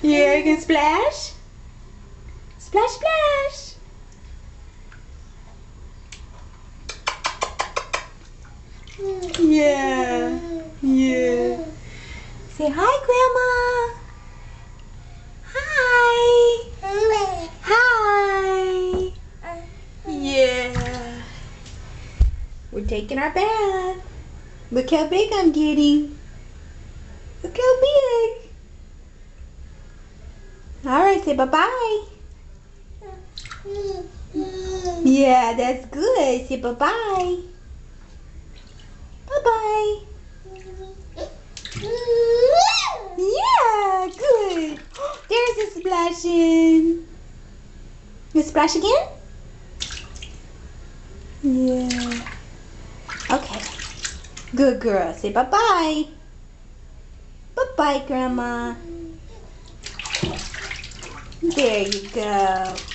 Yeah, you can splash. Splash, splash. Yeah. Yeah. Say hi, Grandma. Hi. Hi. Yeah. We're taking our bath. Look how big I'm getting. Look how big. Alright, say bye-bye. Yeah, that's good. Say bye-bye. Bye-bye. Yeah, good. There's the splashing. You splash again? Yeah. Okay. Good girl. Say bye-bye. Bye-bye, Grandma. There you go.